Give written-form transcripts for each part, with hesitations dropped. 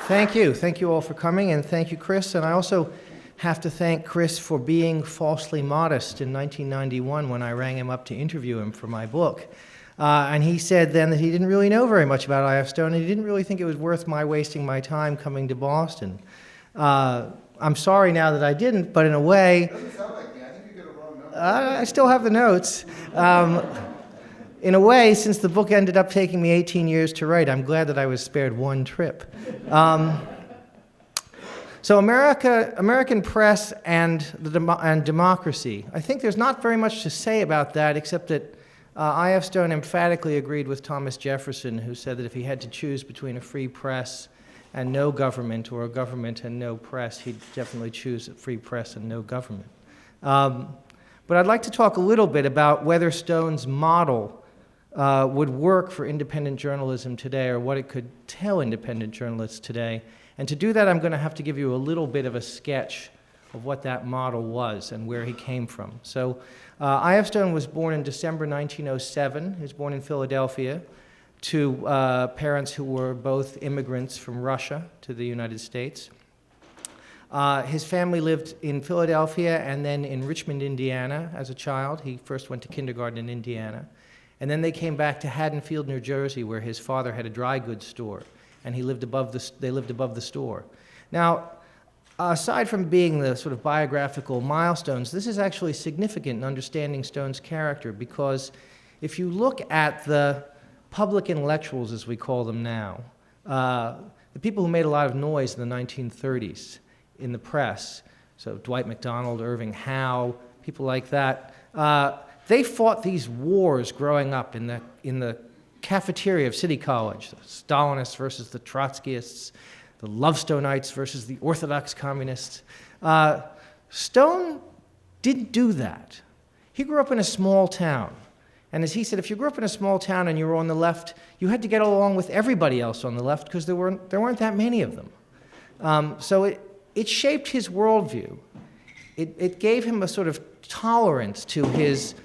Thank you. Thank you all for coming, and thank you, Chris. And I also have to thank Chris for being falsely modest in 1991 when I rang him up to interview him for my book. And he said then that he didn't really know very much about I.F. Stone, and he didn't really think it was worth my wasting my time coming to Boston. I'm sorry now that I didn't, but in a way... It doesn't sound like me. I think you get a wrong number. I still have the notes. In a way, since the book ended up taking me 18 years to write, I'm glad that I was spared one trip. So American press and democracy. I think there's not very much to say about that, except that I.F. Stone emphatically agreed with Thomas Jefferson, who said that if he had to choose between a free press and no government, or a government and no press, he'd definitely choose a free press and no government. But I'd like to talk a little bit about whether Stone's model would work for independent journalism today, or what it could tell independent journalists today. And to do that, I'm going to have to give you a little bit of a sketch of what that model was and where he came from. So I.F. Stone was born in December 1907. He was born in Philadelphia to parents who were both immigrants from Russia to the United States. His family lived in Philadelphia and then in Richmond, Indiana as a child. He first went to kindergarten in Indiana. And then they came back to Haddonfield, New Jersey, where his father had a dry goods store, and they lived above the store. Now, aside from being the sort of biographical milestones, this is actually significant in understanding Stone's character, because if you look at the public intellectuals, as we call them now, the people who made a lot of noise in the 1930s in the press, so Dwight MacDonald, Irving Howe, people like that, they fought these wars growing up in the cafeteria of City College, the Stalinists versus the Trotskyists, the Lovestonites versus the Orthodox Communists. Stone didn't do that. He grew up in a small town. And as he said, if you grew up in a small town and you were on the left, you had to get along with everybody else on the left because there weren't that many of them. So it shaped his worldview. It gave him a sort of tolerance to his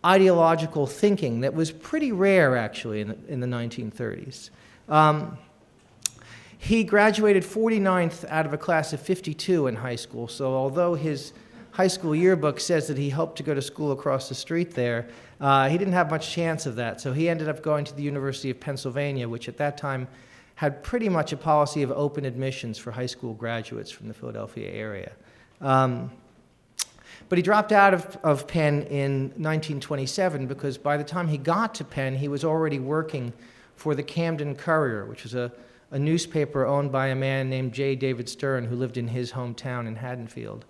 ideological thinking that was pretty rare, actually, in the 1930s. He graduated 49th out of a class of 52 in high school, so although his high school yearbook says that he hoped to go to school across the street there, he didn't have much chance of that, so he ended up going to the University of Pennsylvania, which at that time had pretty much a policy of open admissions for high school graduates from the Philadelphia area. But he dropped out of Penn in 1927 because by the time he got to Penn, he was already working for the Camden Courier, which was a newspaper owned by a man named J. David Stern, who lived in his hometown in Haddonfield.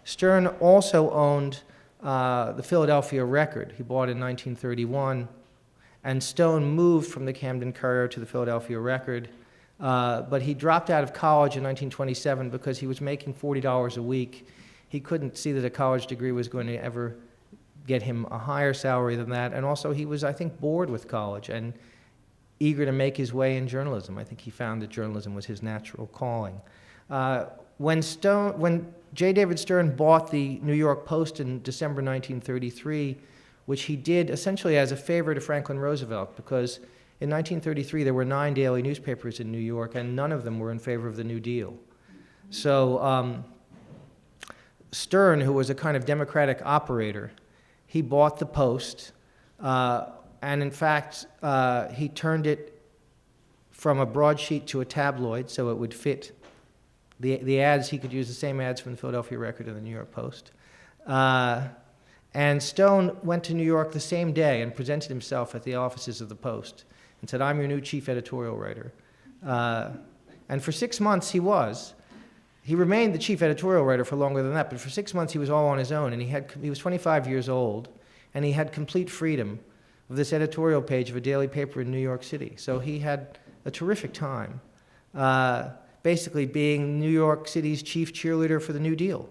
Stern also owned the Philadelphia Record. He bought it in 1931. And Stone moved from the Camden Courier to the Philadelphia Record. But he dropped out of college in 1927 because he was making $40 a week. He couldn't see that a college degree was going to ever get him a higher salary than that. And also he was, I think, bored with college and eager to make his way in journalism. I think he found that journalism was his natural calling. When J. David Stern bought the New York Post in December 1933, which he did essentially as a favor to Franklin Roosevelt, because in 1933 there were 9 daily newspapers in New York, and none of them were in favor of the New Deal. So Stern, who was a kind of democratic operator, he bought the Post, and in fact, he turned it from a broadsheet to a tabloid so it would fit the ads. He could use the same ads from the Philadelphia Record and the New York Post. And Stone went to New York the same day and presented himself at the offices of the Post and said, "I'm your new chief editorial writer." And for 6 months he was. He remained the chief editorial writer for longer than that, but for 6 months he was all on his own, and he was 25 years old, and he had complete freedom of this editorial page of a daily paper in New York City. So he had a terrific time, basically being New York City's chief cheerleader for the New Deal.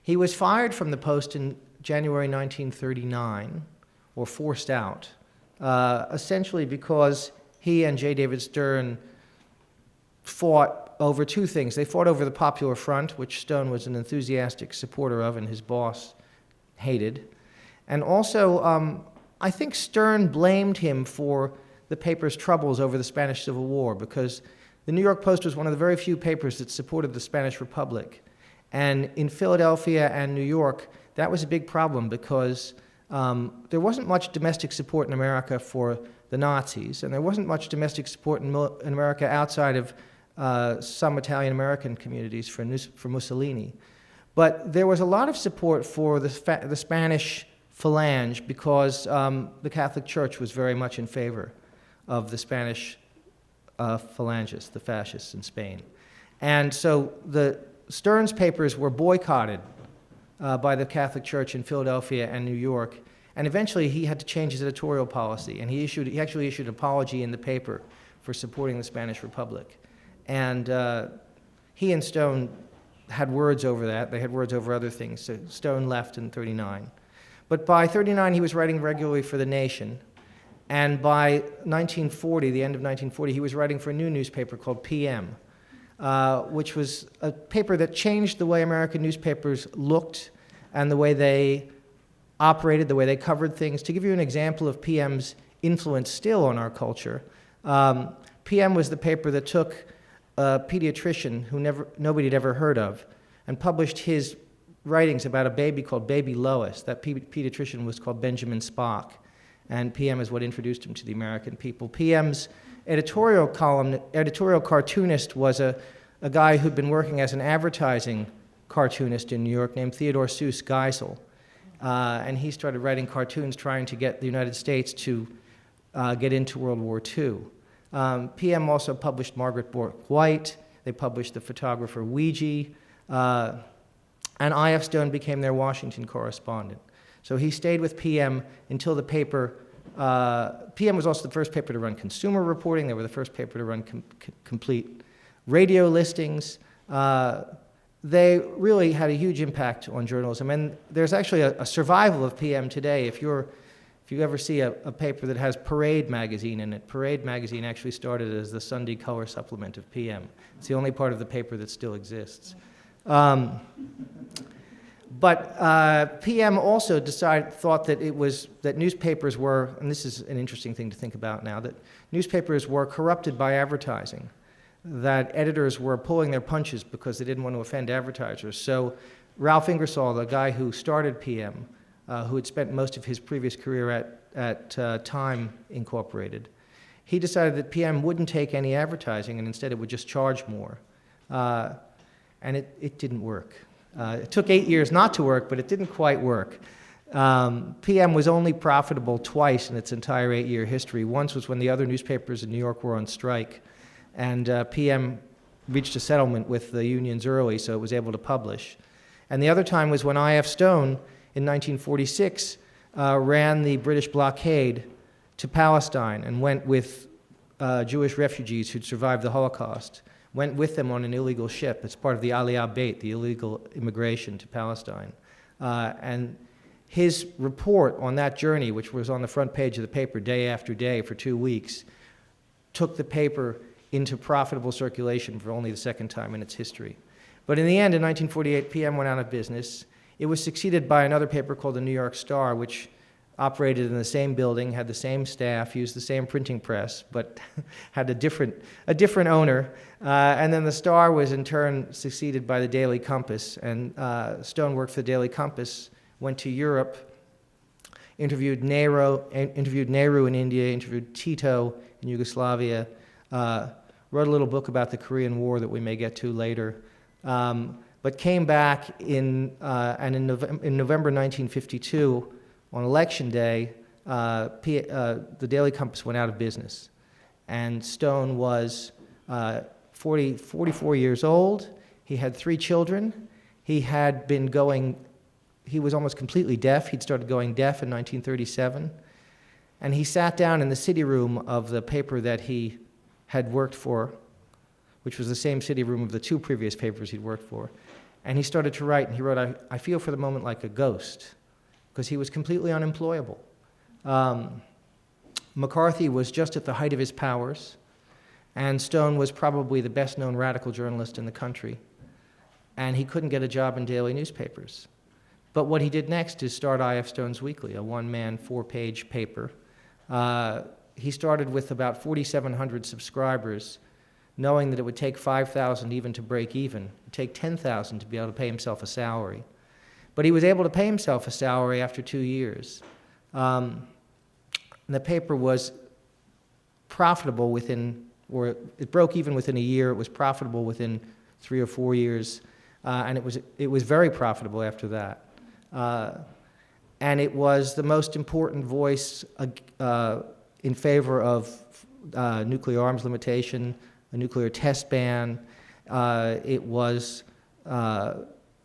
He was fired from the Post in January 1939, or forced out, essentially because he and J. David Stern fought over 2 things. They fought over the Popular Front, which Stone was an enthusiastic supporter of and his boss hated. And also, I think Stern blamed him for the paper's troubles over the Spanish Civil War, because the New York Post was one of the very few papers that supported the Spanish Republic. And in Philadelphia and New York, that was a big problem because there wasn't much domestic support in America for the Nazis, and there wasn't much domestic support in America outside of some Italian-American communities for Mussolini. But there was a lot of support for the Spanish phalange because the Catholic Church was very much in favor of the Spanish phalangists, the fascists in Spain. And so Stern's papers were boycotted by the Catholic Church in Philadelphia and New York, and eventually he had to change his editorial policy, and he actually issued an apology in the paper for supporting the Spanish Republic. And he and Stone had words over that. They had words over other things. So Stone left in 1939. But by 1939, he was writing regularly for The Nation. And by 1940, the end of 1940, he was writing for a new newspaper called PM, which was a paper that changed the way American newspapers looked and the way they operated, the way they covered things. To give you an example of PM's influence still on our culture, PM was the paper that took a pediatrician who nobody had ever heard of and published his writings about a baby called Baby Lois. That pediatrician was called Benjamin Spock, and PM is what introduced him to the American people. PM's editorial cartoonist was a guy who'd been working as an advertising cartoonist in New York named Theodore Seuss Geisel. And he started writing cartoons trying to get the United States to get into World War II. PM also published Margaret Bork White. They published the photographer Ouija. And I.F. Stone became their Washington correspondent. So he stayed with PM until the paper, PM was also the first paper to run consumer reporting. They were the first paper to run complete radio listings. They really had a huge impact on journalism. And there's actually a survival of PM today. If you ever see a paper that has Parade magazine in it, Parade magazine actually started as the Sunday color supplement of PM. It's the only part of the paper that still exists. But PM also thought that newspapers were, and this is an interesting thing to think about now, that newspapers were corrupted by advertising, that editors were pulling their punches because they didn't want to offend advertisers. So Ralph Ingersoll, the guy who started PM, who had spent most of his previous career at Time Incorporated, he decided that PM wouldn't take any advertising and instead it would just charge more. And it didn't work. It took 8 years not to work, but it didn't quite work. PM was only profitable twice in its entire 8-year history. Once was when the other newspapers in New York were on strike, and PM reached a settlement with the unions early, so it was able to publish. And the other time was when I.F. Stone, in 1946, ran the British blockade to Palestine and went with Jewish refugees who'd survived the Holocaust, went with them on an illegal ship as part of the Aliyah Beit, the illegal immigration to Palestine. And his report on that journey, which was on the front page of the paper day after day for 2 weeks, took the paper into profitable circulation for only the second time in its history. But in the end, in 1948, PM went out of business. It was succeeded by another paper called the New York Star, which operated in the same building, had the same staff, used the same printing press, but had a different owner. And then the Star was in turn succeeded by the Daily Compass. And Stone worked for the Daily Compass, went to Europe, interviewed Nehru in India, interviewed Tito in Yugoslavia, wrote a little book about the Korean War that we may get to later, but came back in November 1952, on Election Day, the Daily Compass went out of business. And Stone was 44 years old. He had 3 children. He was almost completely deaf. He'd started going deaf in 1937. And he sat down in the city room of the paper that he had worked for, which was the same city room of the 2 previous papers he'd worked for. And he started to write, and he wrote, I feel for the moment like a ghost, because he was completely unemployable. McCarthy was just at the height of his powers, and Stone was probably the best-known radical journalist in the country, and he couldn't get a job in daily newspapers. But what he did next is start I.F. Stone's Weekly, a one-man, 4-page paper, he started with about 4,700 subscribers, knowing that it would take 5,000 even to break even. It would take 10,000 to be able to pay himself a salary. But he was able to pay himself a salary after 2 years. The paper was profitable within, or it broke even within a year. It was profitable within 3 or 4 years, and it was very profitable after that. And it was the most important voice in favor of nuclear arms limitation, a nuclear test ban. It was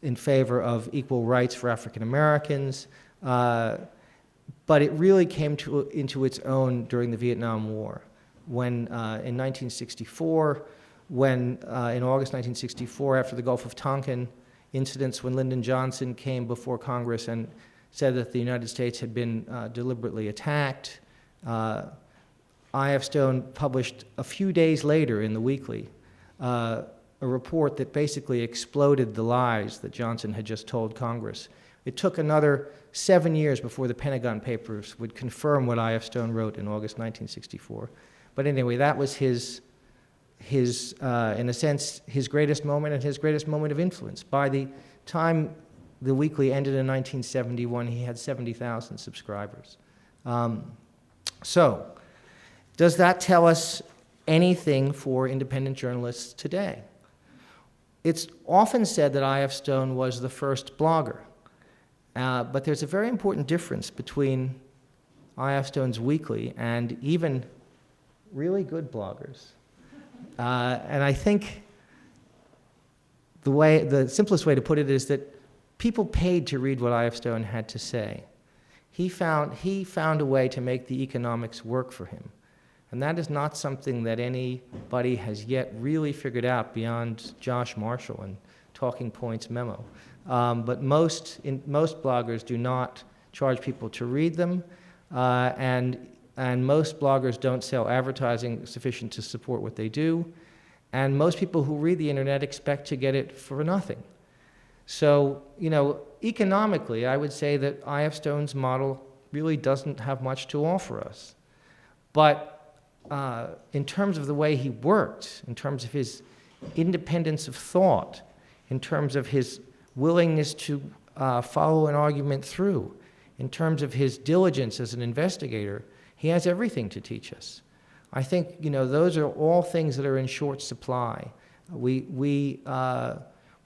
in favor of equal rights for African Americans. But it really came into its own during the Vietnam War, when in 1964, in August 1964, after the Gulf of Tonkin incidents, when Lyndon Johnson came before Congress and said that the United States had been deliberately attacked. I.F. Stone published a few days later in the Weekly a report that basically exploded the lies that Johnson had just told Congress. It took another 7 years before the Pentagon Papers would confirm what I.F. Stone wrote in August 1964. But anyway, that was his in a sense, his greatest moment and his greatest moment of influence. By the time the Weekly ended in 1971, he had 70,000 subscribers. So, does that tell us anything for independent journalists today? It's often said that I.F. Stone was the first blogger, but there's a very important difference between I.F. Stone's Weekly and even really good bloggers. And I think the simplest way to put it is that people paid to read what I.F. Stone had to say. He found a way to make the economics work for him. And that is not something that anybody has yet really figured out beyond Josh Marshall and Talking Points memo. But most bloggers do not charge people to read them, and most bloggers don't sell advertising sufficient to support what they do. And most people who read the internet expect to get it for nothing. So, economically, I would say that I.F. Stone's model really doesn't have much to offer us. But in terms of the way he worked, in terms of his independence of thought, in terms of his willingness to follow an argument through, in terms of his diligence as an investigator, he has everything to teach us. I think, those are all things that are in short supply. We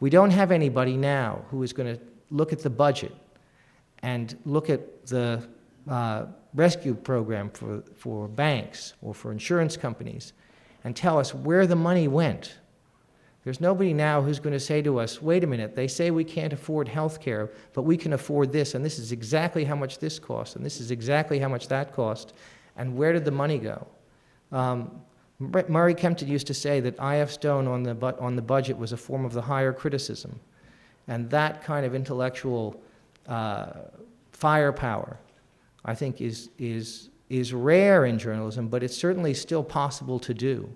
don't have anybody now who is going to look at the budget and look at the rescue program for banks or for insurance companies and tell us where the money went. There's nobody now who's going to say to us, wait a minute, they say we can't afford health care, but we can afford this, and this is exactly how much this costs, and this is exactly how much that cost, and where did the money go? Murray Kempton used to say that I.F. Stone on the budget was a form of the higher criticism, and that kind of intellectual firepower, I think, is rare in journalism, but it's certainly still possible to do.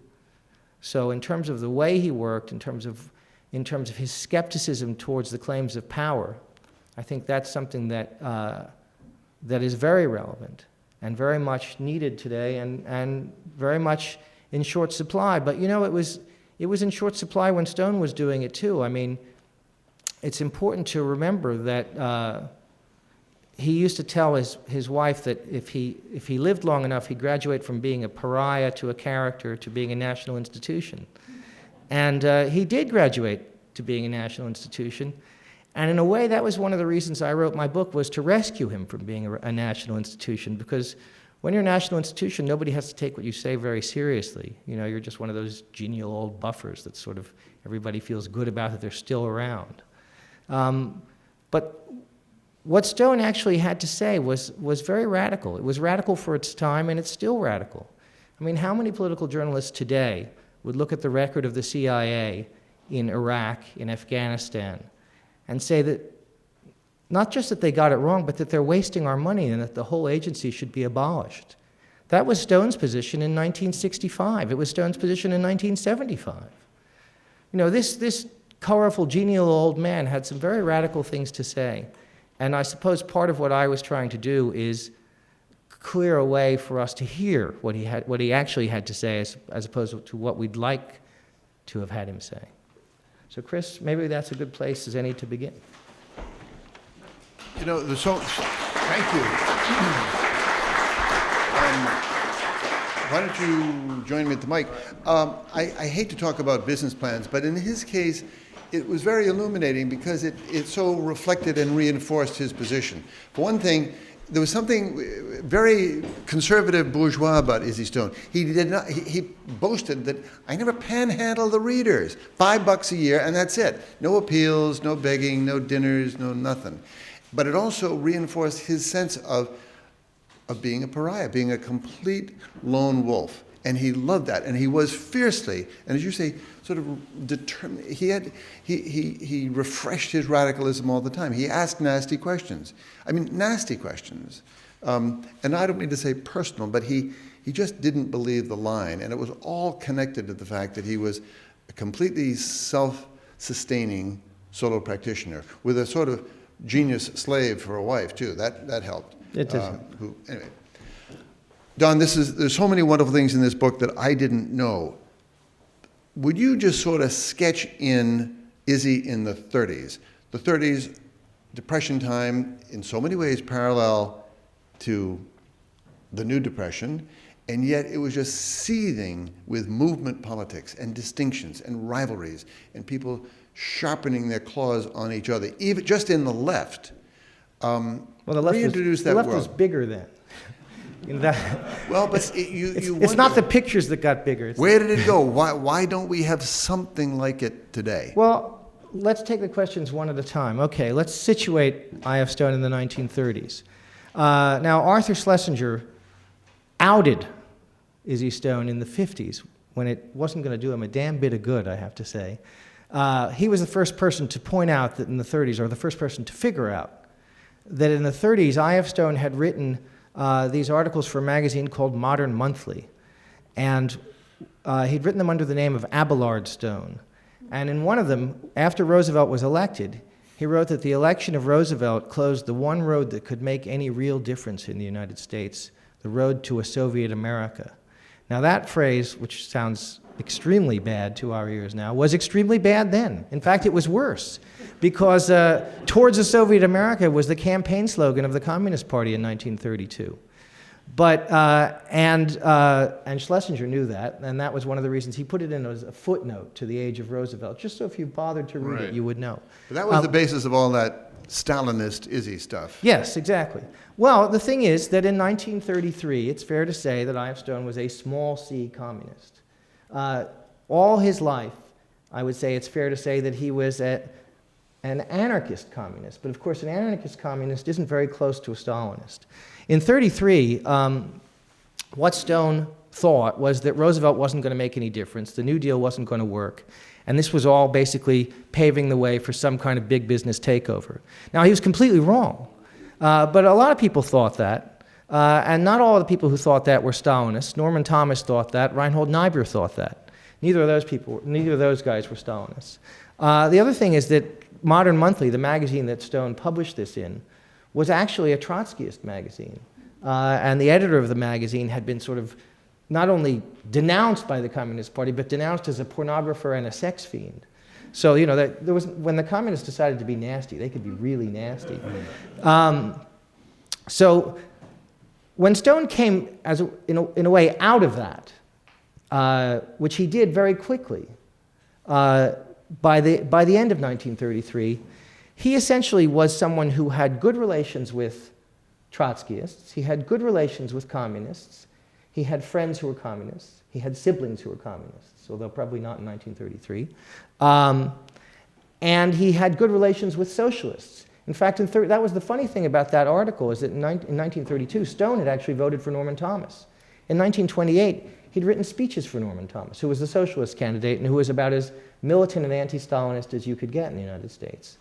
So in terms of the way he worked, in terms of his skepticism towards the claims of power, I think that's something that is very relevant and very much needed today, and very much in short supply. But it was in short supply when Stone was doing it too. I mean, it's important to remember that he used to tell his wife that if he lived long enough, he'd graduate from being a pariah to a character to being a national institution. And he did graduate to being a national institution. And in a way, that was one of the reasons I wrote my book, was to rescue him from being a national institution. Because when you're a national institution, nobody has to take what you say very seriously. You're just one of those genial old buffers that sort of everybody feels good about that they're still around. But what Stone actually had to say was very radical. It was radical for its time, and it's still radical. I mean, how many political journalists today would look at the record of the CIA in Iraq, in Afghanistan, and say that not just that they got it wrong, but that they're wasting our money and that the whole agency should be abolished? That was Stone's position in 1965. It was Stone's position in 1975. This colorful, genial old man had some very radical things to say. And I suppose part of what I was trying to do is clear a way for us to hear what he actually had to say, as opposed to what we'd like to have had him say. So, Chris, maybe that's a good place as any to begin. You know, thank you. Why don't you join me at the mic? I hate to talk about business plans, but in his case, it was very illuminating because it so reflected and reinforced his position. For one thing, there was something very conservative bourgeois about Izzy Stone. He boasted that I never panhandle the readers. $5 a year and that's it. No appeals, no begging, no dinners, no nothing. But it also reinforced his sense of being a pariah, being a complete lone wolf. And he loved that. And he was fiercely, and as you say, sort of determined. He refreshed his radicalism all the time. He asked nasty questions. I mean, nasty questions. And I don't mean to say personal, but he just didn't believe the line. And it was all connected to the fact that he was a completely self-sustaining solo practitioner with a sort of genius slave for a wife, too. That helped. It does. Anyway. Don, there's so many wonderful things in this book that I didn't know. Would you just sort of sketch in Izzy in the 30s? The 30s, Depression time, in so many ways parallel to the New Depression, and yet it was just seething with movement politics and distinctions and rivalries and people sharpening their claws on each other, even just in the left. Well, the left was bigger then. Well, but it's not the pictures that got bigger. Where did it go? Why don't we have something like it today? Well, let's take the questions one at a time. Okay, let's situate I.F. Stone in the 1930s. Now, Arthur Schlesinger outed Izzy Stone in the 50s when it wasn't going to do him a damn bit of good, I have to say. He was the first person to point out that in the 30s, or the first person to figure out that in the 30s, I.F. Stone had written these articles for a magazine called Modern Monthly. And he'd written them under the name of Abelard Stone. And in one of them, after Roosevelt was elected, he wrote that the election of Roosevelt closed the one road that could make any real difference in the United States, the road to a Soviet America. Now that phrase, which sounds extremely bad to our ears now, was extremely bad then. In fact, it was worse, because towards a Soviet America was the campaign slogan of the Communist Party in 1932. But, and Schlesinger knew that, and that was one of the reasons he put it in as a footnote to the Age of Roosevelt, just so if you bothered to read it, you would know. But that was the basis of all that Stalinist Izzy stuff. Yes, exactly. Well, the thing is that in 1933, it's fair to say that I.F. Stone was a small c communist. All his life, I would say it's fair to say that he was an anarchist communist. But of course, an anarchist communist isn't very close to a Stalinist. In 1933, what Stone thought was that Roosevelt wasn't going to make any difference, the New Deal wasn't going to work, and this was all basically paving the way for some kind of big business takeover. Now, he was completely wrong, but a lot of people thought that, and not all of the people who thought that were Stalinists. Norman Thomas thought that, Reinhold Niebuhr thought that. Neither of those guys were Stalinists. The other thing is that Modern Monthly, the magazine that Stone published this in, was actually a Trotskyist magazine. And the editor of the magazine had been sort of not only denounced by the Communist Party, but denounced as a pornographer and a sex fiend. So, you know, there was, when the communists decided to be nasty, they could be really nasty. So when Stone came, in a way, out of that, which he did very quickly, by the end of 1933, he essentially was someone who had good relations with Trotskyists, he had good relations with communists, he had friends who were communists, he had siblings who were communists, although probably not in 1933, and he had good relations with socialists. In fact, that was the funny thing about that article, is that in 1932, Stone had actually voted for Norman Thomas. In 1928, he'd written speeches for Norman Thomas, who was the socialist candidate and who was about as militant and anti-Stalinist as you could get in the United States.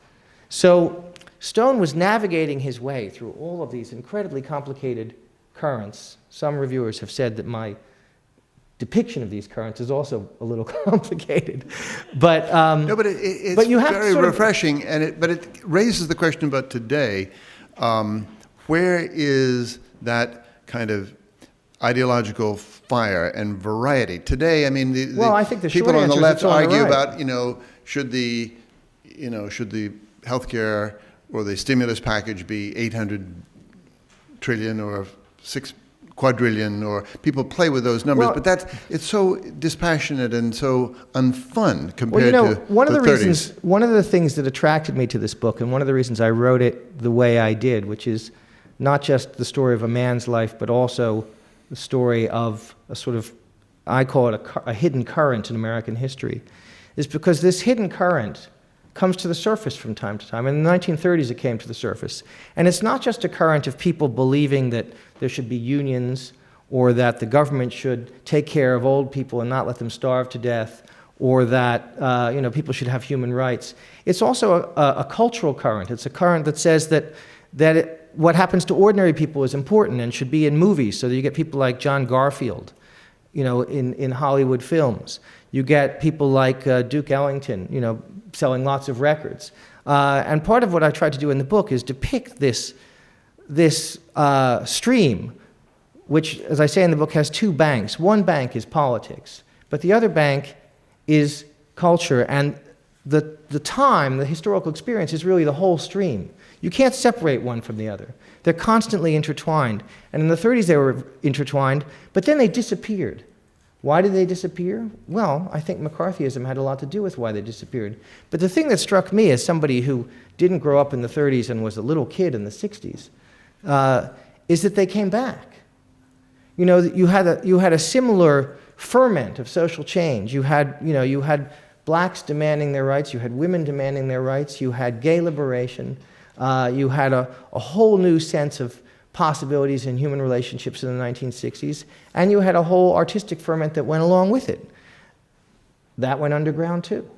So Stone was navigating his way through all of these incredibly complicated currents. Some reviewers have said that my depiction of these currents is also a little complicated. But, no, but it's you have very refreshing, but it raises the question about today. Where is that kind of ideological fire and variety. Today, I mean, Well, I think the people short on the answer is left it's on the argue right. about, should the healthcare or the stimulus package be 800 trillion or 6 quadrillion, or people play with those numbers, Well- but it's so dispassionate and so unfun Well, compared you know, to one of the the 30s. reasons, one of the things that attracted me to this book, and one of the reasons I wrote it the way I did, which is not just the story of a man's life, but also the story of a sort of, I call it a hidden current in American history, is because this hidden current comes to the surface from time to time. In the 1930s, it came to the surface. And it's not just a current of people believing that there should be unions, or that the government should take care of old people and not let them starve to death, or that people should have human rights. It's also a cultural current. It's a current that says that what happens to ordinary people is important and should be in movies, so that you get people like John Garfield, in Hollywood films. You get people like Duke Ellington, selling lots of records. And part of what I tried to do in the book is depict this stream, which, as I say in the book, has two banks. One bank is politics, but the other bank is culture. And the historical experience is really the whole stream. You can't separate one from the other. They're constantly intertwined. And in the 30s, they were intertwined, but then they disappeared. Why did they disappear? Well, I think McCarthyism had a lot to do with why they disappeared. But the thing that struck me as somebody who didn't grow up in the 30s and was a little kid in the 60s is that they came back. You had a similar ferment of social change. You had blacks demanding their rights. You had women demanding their rights. You had gay liberation. You had a whole new sense of possibilities in human relationships in the 1960s, and you had a whole artistic ferment that went along with it. That went underground too.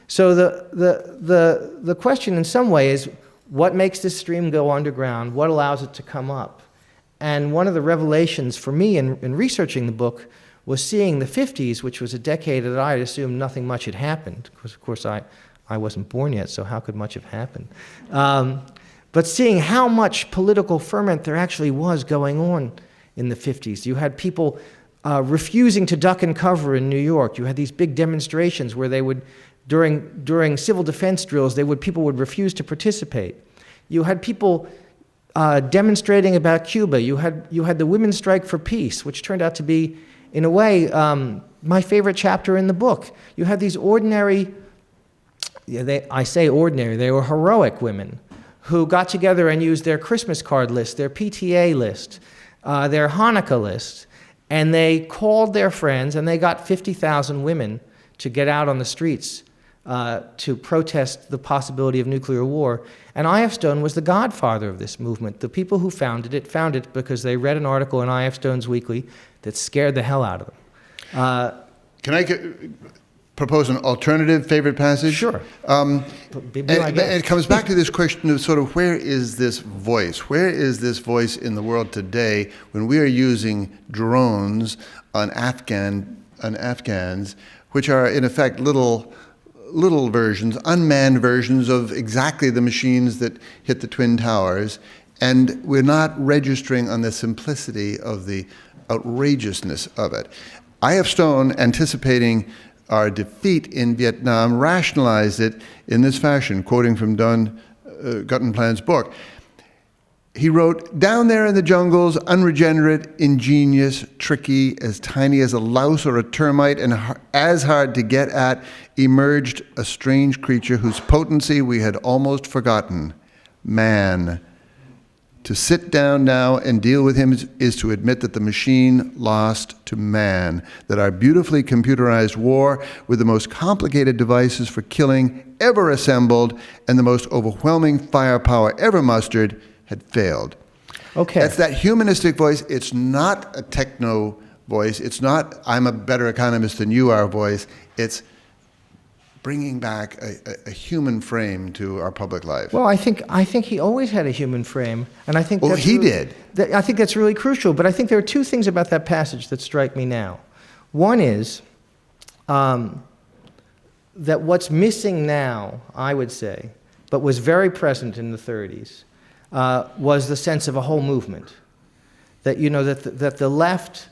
So the question in some way is, what makes this stream go underground? What allows it to come up? And one of the revelations for me in researching the book was seeing the 50s, which was a decade that I had assumed nothing much had happened, because of course I wasn't born yet, so how could much have happened? But seeing how much political ferment there actually was going on in the 50s. You had people refusing to duck and cover in New York. You had these big demonstrations where they would, during civil defense drills, people would refuse to participate. You had people demonstrating about Cuba. You had the Women's Strike for Peace, which turned out to be, in a way, my favorite chapter in the book. You had these ordinary, I say ordinary, they were heroic women who got together and used their Christmas card list, their PTA list, their Hanukkah list, and they called their friends, and they got 50,000 women to get out on the streets to protest the possibility of nuclear war. And I.F. Stone was the godfather of this movement. The people who founded it because they read an article in I.F. Stone's Weekly that scared the hell out of them. Can I propose an alternative favorite passage? Sure. And it comes back to this question of sort of, where is this voice? Where is this voice in the world today when we are using drones on Afghans, which are in effect little versions, unmanned versions of exactly the machines that hit the Twin Towers, and we're not registering on the simplicity of the outrageousness of it. I.F. Stone, anticipating our defeat in Vietnam, rationalized it in this fashion, quoting from Guttenplan's book. He wrote, "Down there in the jungles, unregenerate, ingenious, tricky, as tiny as a louse or a termite, and as hard to get at, emerged a strange creature whose potency we had almost forgotten, man. To sit down now and deal with him is to admit that the machine lost to man, that our beautifully computerized war with the most complicated devices for killing ever assembled and the most overwhelming firepower ever mustered had failed." Okay. That's that humanistic voice. It's not a techno voice. It's not, I'm a better economist than you are voice. It's bringing back a human frame to our public life. Well, I think he always had a human frame, and I think he did. I think that's really crucial. But I think there are two things about that passage that strike me now. One is that what's missing now, I would say, but was very present in the 30s, was the sense of a whole movement. that, that the left,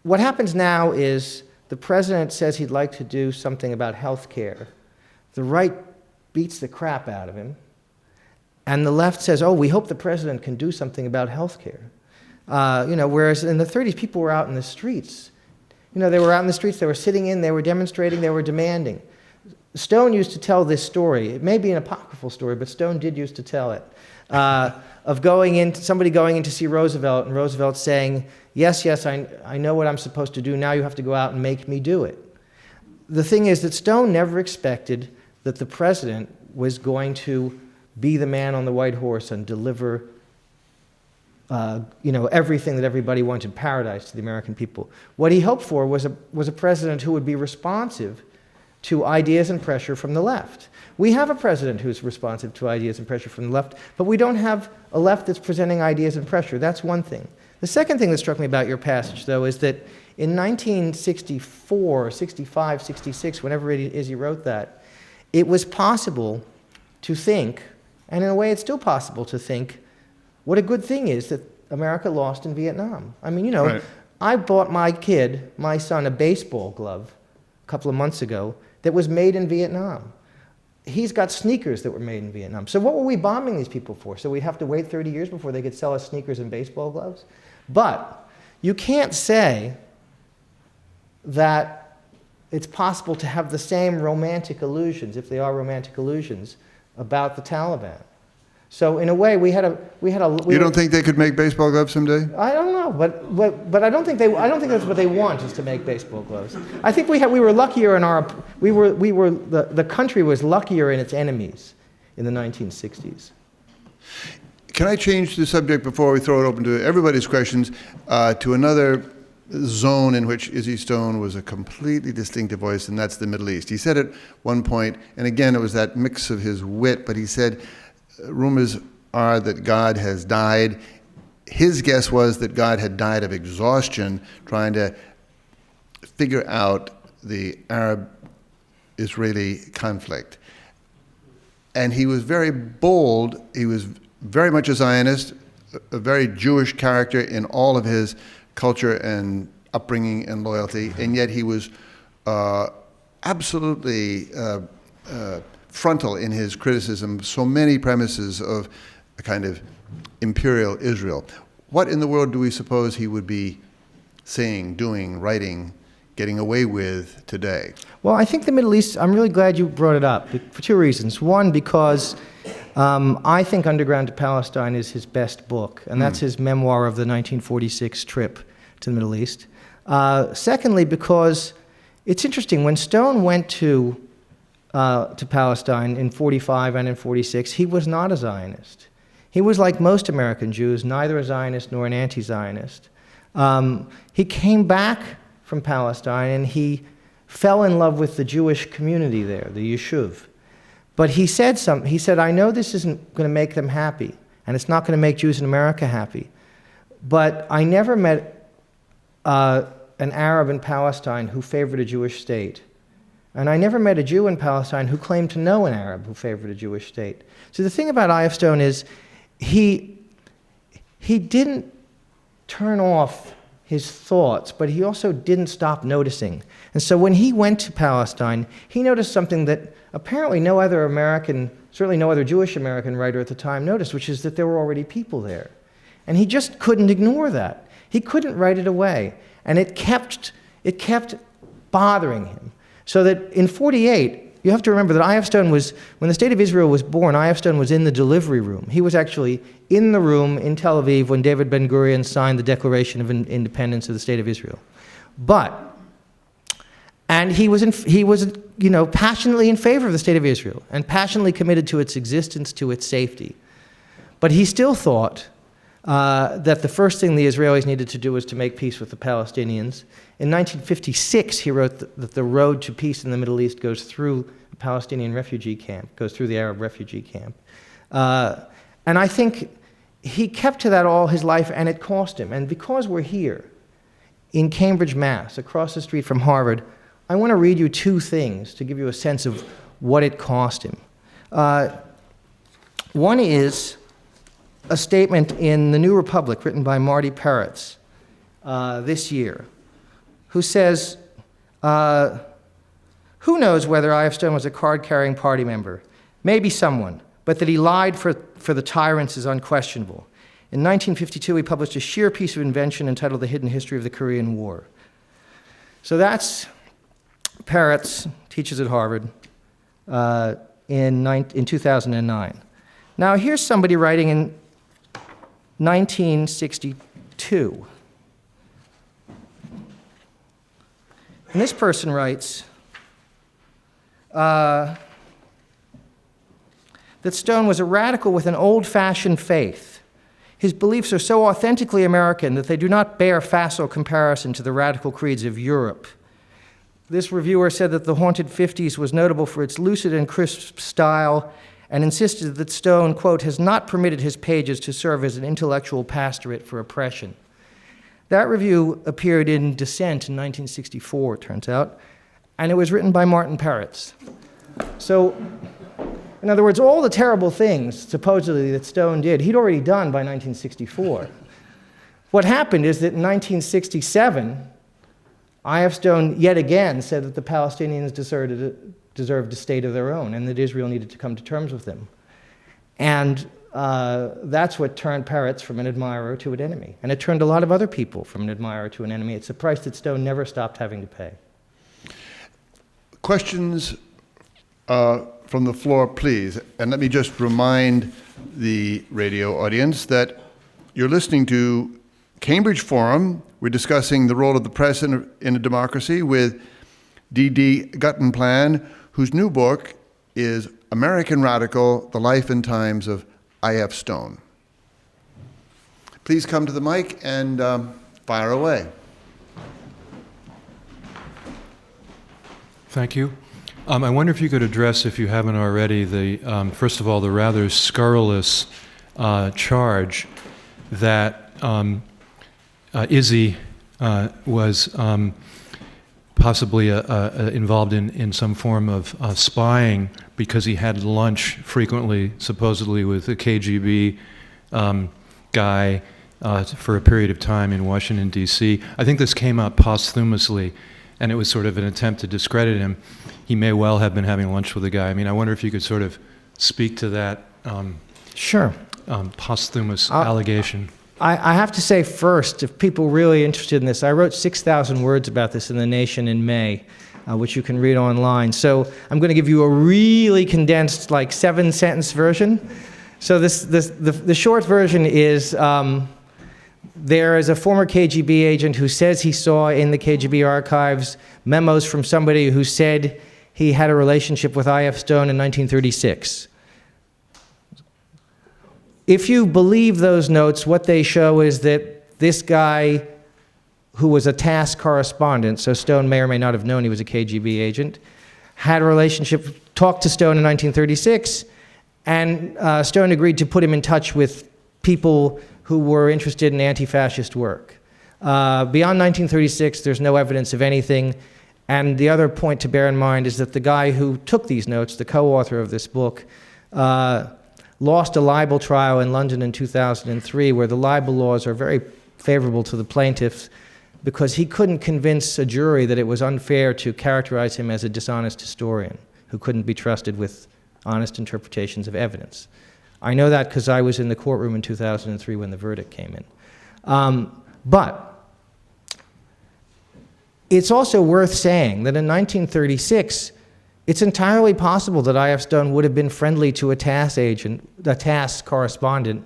what happens now is the president says he'd like to do something about health care. The right beats the crap out of him. And the left says, oh, we hope the president can do something about health care. Whereas in the 30s, people were out in the streets. They were out in the streets, they were sitting in, they were demonstrating, they were demanding. Stone used to tell this story. It may be an apocryphal story, but Stone did used to tell it. Of somebody going in to see Roosevelt, and Roosevelt saying, yes, I know what I'm supposed to do, now you have to go out and make me do it. The thing is that Stone never expected that the president was going to be the man on the white horse and deliver everything that everybody wanted, paradise to the American people. What he hoped for was a president who would be responsive to ideas and pressure from the left. We have a president who's responsive to ideas and pressure from the left, but we don't have a left that's presenting ideas and pressure. That's one thing. The second thing that struck me about your passage, though, is that in 1964, 65, 66, whenever it is he wrote that, it was possible to think, and in a way it's still possible to think, what a good thing is that America lost in Vietnam. I mean, Right. I bought my son, a baseball glove a couple of months ago that was made in Vietnam. He's got sneakers that were made in Vietnam. So what were we bombing these people for? So we'd have to wait 30 years before they could sell us sneakers and baseball gloves? But you can't say that it's possible to have the same romantic illusions, if they are romantic illusions, about the Taliban. So in a way, we You don't think they could make baseball gloves someday? I don't know, but I don't think that's what they want, is to make baseball gloves. I think we were luckier in the country was luckier in its enemies in the 1960s. Can I change the subject before we throw it open to everybody's questions to another zone in which Izzy Stone was a completely distinctive voice, and that's the Middle East. He said at one point, and again it was that mix of his wit, but he said, rumors are that God has died. His guess was that God had died of exhaustion trying to figure out the Arab-Israeli conflict. And he was very bold. He was very much a Zionist, a very Jewish character in all of his culture and upbringing and loyalty, and yet he was absolutely frontal in his criticism of so many premises of a kind of imperial Israel. What in the world do we suppose he would be saying, doing, writing, getting away with today? Well, I think the Middle East, I'm really glad you brought it up for two reasons. One, because I think Underground to Palestine is his best book, and that's his memoir of the 1946 trip to the Middle East. Secondly, because it's interesting, when Stone went to Palestine in 45 and in 46, he was not a Zionist. He was like most American Jews, neither a Zionist nor an anti-Zionist. He came back from Palestine and he fell in love with the Jewish community there, the Yishuv. But he said, I know this isn't going to make them happy, and it's not going to make Jews in America happy, but I never met an Arab in Palestine who favored a Jewish state. And I never met a Jew in Palestine who claimed to know an Arab who favored a Jewish state. So the thing about I.F. Stone is he didn't turn off his thoughts, but he also didn't stop noticing. And so when he went to Palestine, he noticed something that apparently no other American, certainly no other Jewish American writer at the time noticed, which is that there were already people there. And he just couldn't ignore that. He couldn't write it away. And it kept bothering him. So that in 48, you have to remember that I.F. Stone was, when the State of Israel was born, I.F. Stone was in the delivery room. He was actually in the room in Tel Aviv when David Ben-Gurion signed the Declaration of Independence of the State of Israel. And he was passionately in favor of the State of Israel and passionately committed to its existence, to its safety. But he still thought that the first thing the Israelis needed to do was to make peace with the Palestinians. In 1956, he wrote that the road to peace in the Middle East goes through a Palestinian refugee camp, goes through the Arab refugee camp. And I think he kept to that all his life, and it cost him. And because we're here in Cambridge, Mass., across the street from Harvard, I want to read you two things to give you a sense of what it cost him. One is a statement in The New Republic written by Marty Peretz this year, who says, who knows whether I.F. Stone was a card-carrying party member? Maybe someone, but that he lied for the tyrants is unquestionable. In 1952, he published a sheer piece of invention entitled The Hidden History of the Korean War. So that's Peretz, teaches at Harvard, in 2009. Now here's somebody writing in 1962. And this person writes that Stone was a radical with an old-fashioned faith. His beliefs are so authentically American that they do not bear facile comparison to the radical creeds of Europe. This reviewer said that The Haunted 50s was notable for its lucid and crisp style and insisted that Stone, quote, has not permitted his pages to serve as an intellectual pastorate for oppression. That review appeared in Dissent in 1964, it turns out, and it was written by Martin Peretz. So, in other words, all the terrible things, supposedly, that Stone did, he'd already done by 1964. What happened is that in 1967, I.F. Stone yet again said that the Palestinians deserved a state of their own and that Israel needed to come to terms with them. And that's what turned Peretz from an admirer to an enemy. And it turned a lot of other people from an admirer to an enemy. It's a price that Stone never stopped having to pay. Questions from the floor, please. And let me just remind the radio audience that you're listening to Cambridge Forum. We're discussing the role of the press in a democracy with D.D. Guttenplan, whose new book is American Radical, The Life and Times of I.F. Stone. Please come to the mic and fire away. Thank you. I wonder if you could address, if you haven't already, first of all, the rather scurrilous charge that Izzy was possibly involved in some form of spying because he had lunch frequently, supposedly, with a KGB guy for a period of time in Washington, D.C. I think this came out posthumously, and it was sort of an attempt to discredit him. He may well have been having lunch with the guy. I mean, I wonder if you could sort of speak to that Sure. Posthumous allegation. I have to say first, if people are really interested in this, I wrote 6,000 words about this in The Nation in May, which you can read online. So I'm going to give you a really condensed, like 7-sentence version. So the short version is there is a former KGB agent who says he saw in the KGB archives memos from somebody who said he had a relationship with I.F. Stone in 1936. If you believe those notes, what they show is that this guy, who was a TASS correspondent, so Stone may or may not have known he was a KGB agent, had a relationship, talked to Stone in 1936, and Stone agreed to put him in touch with people who were interested in anti-fascist work. Beyond 1936, there's no evidence of anything. And the other point to bear in mind is that the guy who took these notes, the co-author of this book, lost a libel trial in London in 2003, where the libel laws are very favorable to the plaintiffs, because he couldn't convince a jury that it was unfair to characterize him as a dishonest historian who couldn't be trusted with honest interpretations of evidence. I know that because I was in the courtroom in 2003 when the verdict came in. But it's also worth saying that in 1936, it's entirely possible that I.F. Stone would have been friendly to a TASS agent, a TASS correspondent,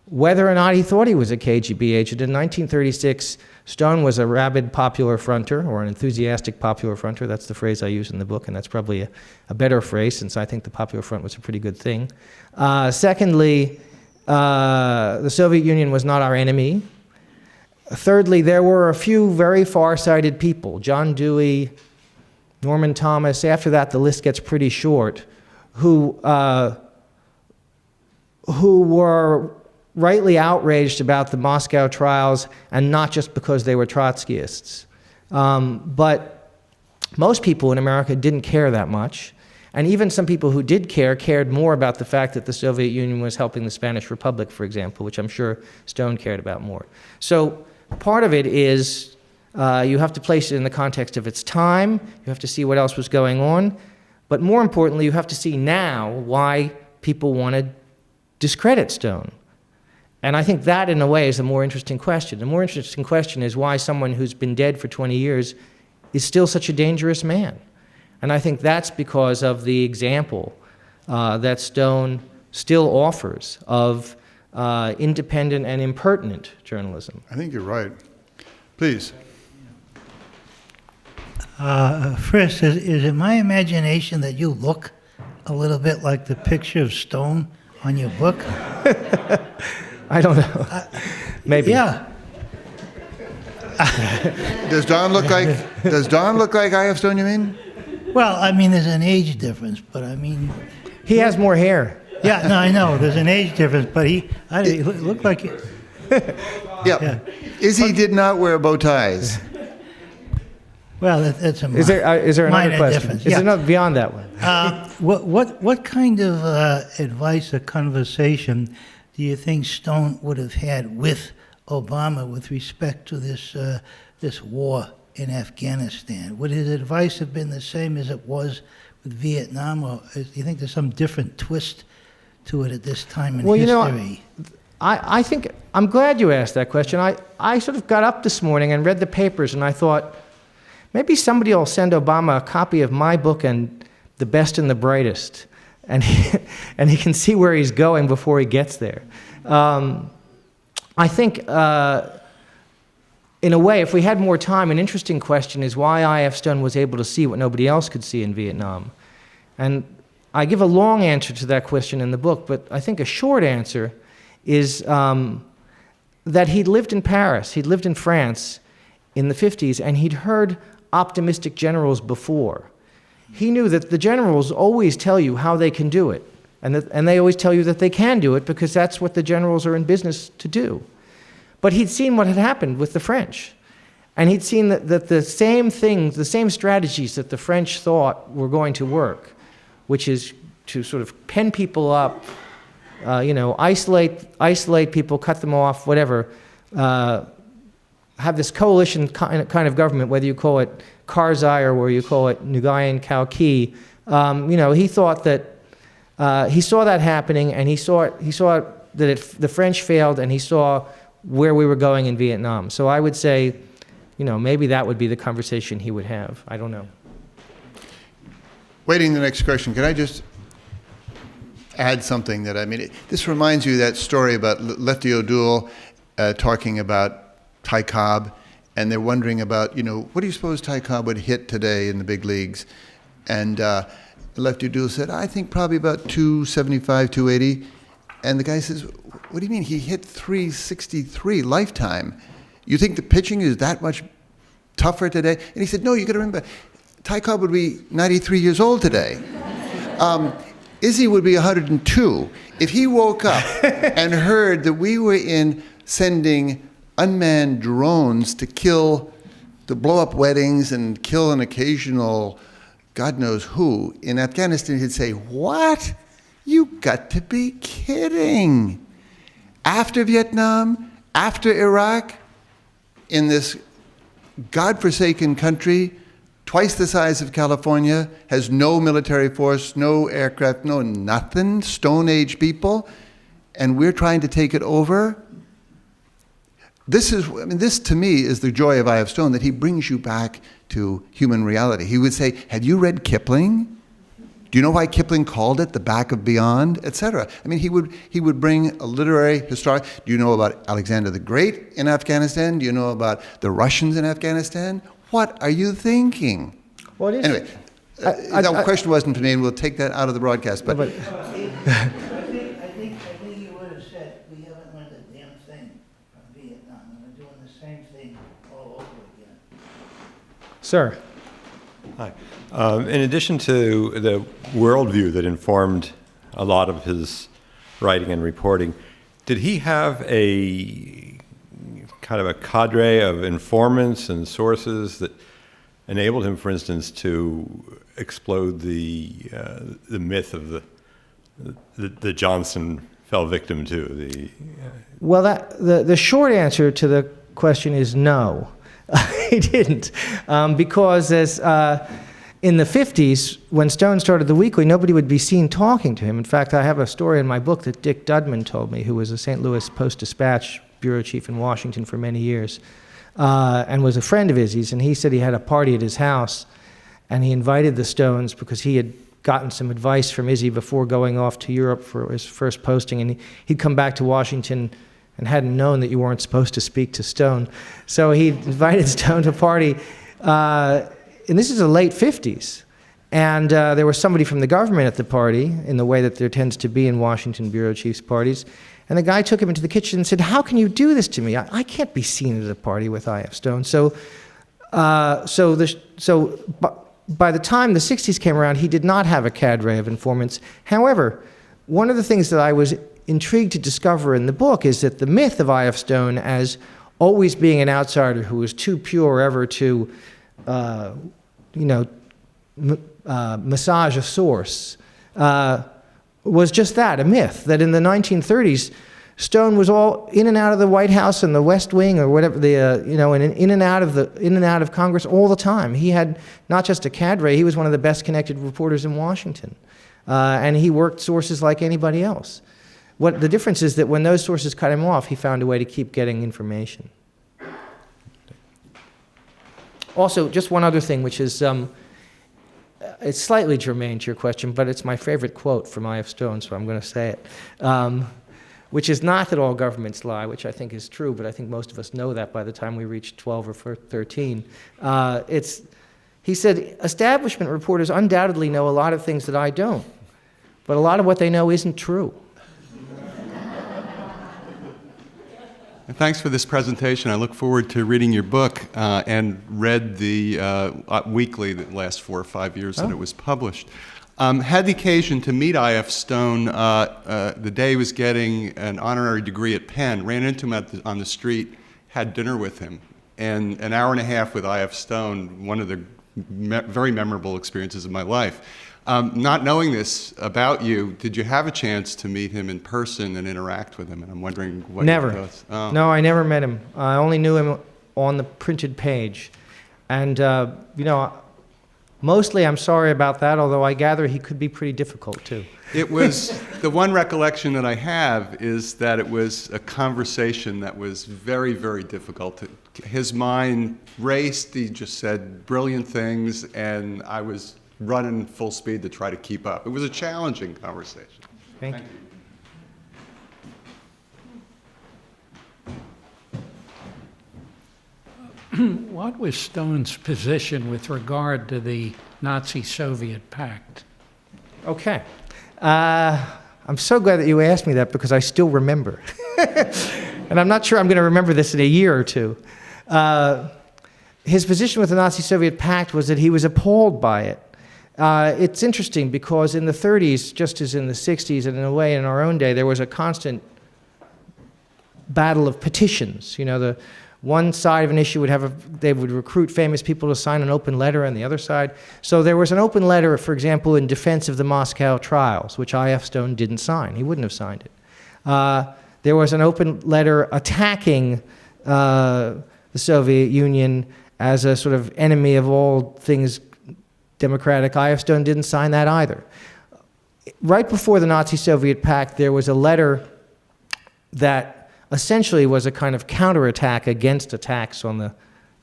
whether or not he thought he was a KGB agent. In 1936, Stone was a rabid popular fronter, or an enthusiastic popular fronter. That's the phrase I use in the book, and that's probably a better phrase, since I think the Popular Front was a pretty good thing. Secondly, the Soviet Union was not our enemy. Thirdly, there were a few very far-sighted people, John Dewey, Norman Thomas. After that, the list gets pretty short, who were rightly outraged about the Moscow trials, and not just because they were Trotskyists. But most people in America didn't care that much. And even some people who did care cared more about the fact that the Soviet Union was helping the Spanish Republic, for example, which I'm sure Stone cared about more. So part of it is you have to place it in the context of its time. You have to see what else was going on. But more importantly, you have to see now why people want to discredit Stone. And I think that, in a way, is a more interesting question. The more interesting question is why someone who's been dead for 20 years is still such a dangerous man. And I think that's because of the example that Stone still offers of independent and impertinent journalism. I think you're right. Please. First, is it my imagination that you look a little bit like the picture of Stone on your book? I don't know. Maybe. Yeah. Does Don look like I.F. Stone, you mean? Well, I mean, there's an age difference, but I mean... He has more hair. Yeah, no, I know. There's an age difference, but he looked like... Yeah. Izzy did not wear bow ties. Well, that's a Is there minor another question? difference. Is Yeah. there another beyond that one? What kind of advice or conversation do you think Stone would have had with Obama with respect to this war in Afghanistan? Would his advice have been the same as it was with Vietnam, or do you think there's some different twist to it at this time in history? You know, I think, I'm glad you asked that question. I sort of got up this morning and read the papers, and I thought, maybe somebody will send Obama a copy of my book and The Best and the Brightest, and he can see where he's going before he gets there. I think, in a way, if we had more time, an interesting question is why I.F. Stone was able to see what nobody else could see in Vietnam. And I give a long answer to that question in the book, but I think a short answer is that he'd lived in Paris, he'd lived in France in the 50s, and he'd heard optimistic generals before. He knew that the generals always tell you how they can do it, and they always tell you that they can do it because that's what the generals are in business to do. But he'd seen what had happened with the French, and he'd seen that the same things, the same strategies that the French thought were going to work, which is to sort of pen people up, isolate people, cut them off, whatever, have this coalition kind of government, whether you call it Karzai or whether you call it Nguyen Cao Ki. He thought that he saw that happening, and he saw that the French failed, and he saw where we were going in Vietnam. So I would say, maybe that would be the conversation he would have. I don't know. Waiting the next question, can I just add something this reminds you of that story about Lefty O'Doul talking about Ty Cobb, and they're wondering about, what do you suppose Ty Cobb would hit today in the big leagues? And Lefty O'Doul said, I think probably about 275, 280. And the guy says, what do you mean? He hit 363 lifetime. You think the pitching is that much tougher today? And he said, no, you got to remember, Ty Cobb would be 93 years old today. Izzy would be 102. If he woke up and heard that we were sending unmanned drones to blow up weddings and kill an occasional God knows who in Afghanistan, he'd say, what? You got to be kidding. After Vietnam, after Iraq, in this godforsaken country, twice the size of California, has no military force, no aircraft, no nothing, Stone Age people, and we're trying to take it over? This to me is the joy of I.F. Stone, that he brings you back to human reality. He would say, have you read Kipling? Do you know why Kipling called it the back of beyond, etc.? He would bring a literary historian. Do you know about Alexander the Great in Afghanistan? Do you know about the Russians in Afghanistan? What are you thinking? Well, it is. Anyway, that question wasn't to me, and we'll take that out of the broadcast. But I think you would have said we haven't learned a damn thing from Vietnam, and we're doing the same thing all over again. Sir. Hi. In addition to the worldview that informed a lot of his writing and reporting, did he have a kind of a cadre of informants and sources that enabled him, for instance, to explode the myth of the Johnson fell victim to? Well, the short answer to the question is no. He didn't. Because in the 50s, when Stone started the Weekly, nobody would be seen talking to him. In fact, I have a story in my book that Dick Dudman told me, who was a St. Louis Post-Dispatch bureau chief in Washington for many years, and was a friend of Izzy's. And he said he had a party at his house, and he invited the Stones because he had gotten some advice from Izzy before going off to Europe for his first posting, and he'd come back to Washington and hadn't known that you weren't supposed to speak to Stone. So he invited Stone to a party, and this is the late 50s. And there was somebody from the government at the party, in the way that there tends to be in Washington bureau chiefs' parties. And the guy took him into the kitchen and said, "How can you do this to me? I can't be seen at a party with I.F. Stone." By the time the 60s came around, he did not have a cadre of informants. However, one of the things that I was intrigued to discover in the book is that the myth of I.F. Stone as always being an outsider who was too pure ever to, massage a source, was just that, a myth. That in the 1930s, Stone was all in and out of the White House and the West Wing or whatever, and in and out of Congress all the time. He had not just a cadre; he was one of the best connected reporters in Washington, and he worked sources like anybody else. What the difference is that when those sources cut him off, he found a way to keep getting information. Also, just one other thing, which is it's slightly germane to your question, but it's my favorite quote from I.F. Stone, so I'm going to say it. Which is not that all governments lie, which I think is true, but I think most of us know that by the time we reach 12 or 13. He said, "Establishment reporters undoubtedly know a lot of things that I don't, but a lot of what they know isn't true." Thanks for this presentation. I look forward to reading your book and read the weekly that last 4 or 5 years that it was published. Had the occasion to meet I.F. Stone the day he was getting an honorary degree at Penn, ran into him on the street, had dinner with him. And an hour and a half with I.F. Stone, one of the very memorable experiences of my life. Not knowing this about you, did you have a chance to meet him in person and interact with him? And I'm wondering what Never. your thoughts. Oh. No, I never met him. I only knew him on the printed page. And, mostly I'm sorry about that, although I gather he could be pretty difficult, too. It was, the one recollection that I have is that it was a conversation that was very, very difficult. His mind raced, he just said brilliant things, and I was running full speed to try to keep up. It was a challenging conversation. Thank you. What was Stone's position with regard to the Nazi-Soviet pact? Okay. I'm so glad that you asked me that because I still remember. And I'm not sure I'm going to remember this in a year or two. His position with the Nazi-Soviet pact was that he was appalled by it. It's interesting because in the 30s, just as in the 60s, and in a way in our own day, there was a constant battle of petitions. The one side of an issue they would recruit famous people to sign an open letter on the other side. So there was an open letter, for example, in defense of the Moscow trials, which I.F. Stone didn't sign. He wouldn't have signed it. There was an open letter attacking the Soviet Union as a sort of enemy of all things democratic. I.F. Stone didn't sign that either. Right before the Nazi-Soviet pact, there was a letter that essentially was a kind of counterattack against attacks on the.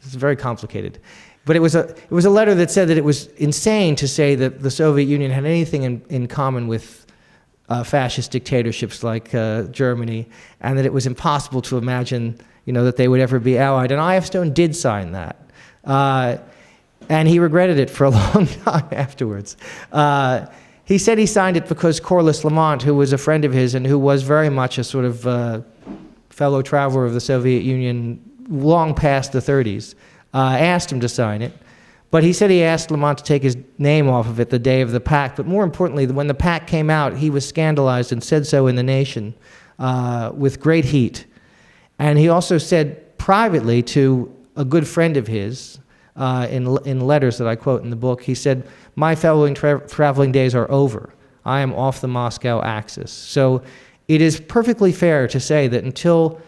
It's very complicated, but it was a letter that said that it was insane to say that the Soviet Union had anything in common with fascist dictatorships like Germany, and that it was impossible to imagine, that they would ever be allied. And I.F. Stone did sign that, and he regretted it for a long time afterwards. He said he signed it because Corliss Lamont, who was a friend of his and who was very much a sort of fellow traveler of the Soviet Union long past the 30s, asked him to sign it. But he said he asked Lamont to take his name off of it the day of the pact. But more importantly, when the pact came out, he was scandalized and said so in the Nation with great heat. And he also said privately to a good friend of his, in letters that I quote in the book. He said, "My traveling days are over. I am off the Moscow axis." So it is perfectly fair to say that until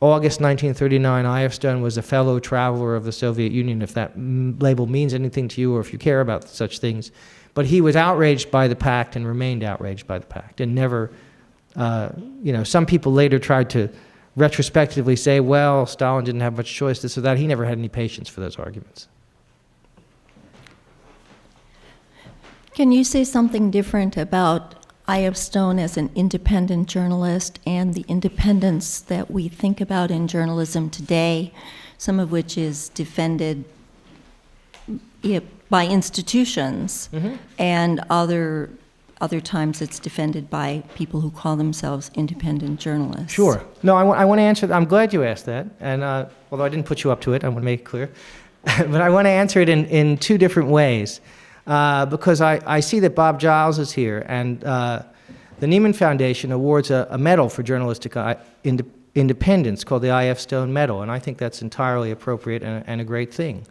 August 1939, I.F. Stone was a fellow traveler of the Soviet Union, if that label means anything to you or if you care about such things. But he was outraged by the pact and remained outraged by the pact and never, some people later tried to retrospectively say, well, Stalin didn't have much choice, this or that. He never had any patience for those arguments. Can you say something different about I.F. Stone as an independent journalist and the independence that we think about in journalism today, some of which is defended by institutions, and other times it's defended by people who call themselves independent journalists? Sure. No, I want to answer. I'm glad you asked that, and although I didn't put you up to it, I want to make it clear. But I want to answer it in two different ways. Because I see that Bob Giles is here, and the Neiman Foundation awards a medal for journalistic independence called the I.F. Stone Medal, and I think that's entirely appropriate and a great thing.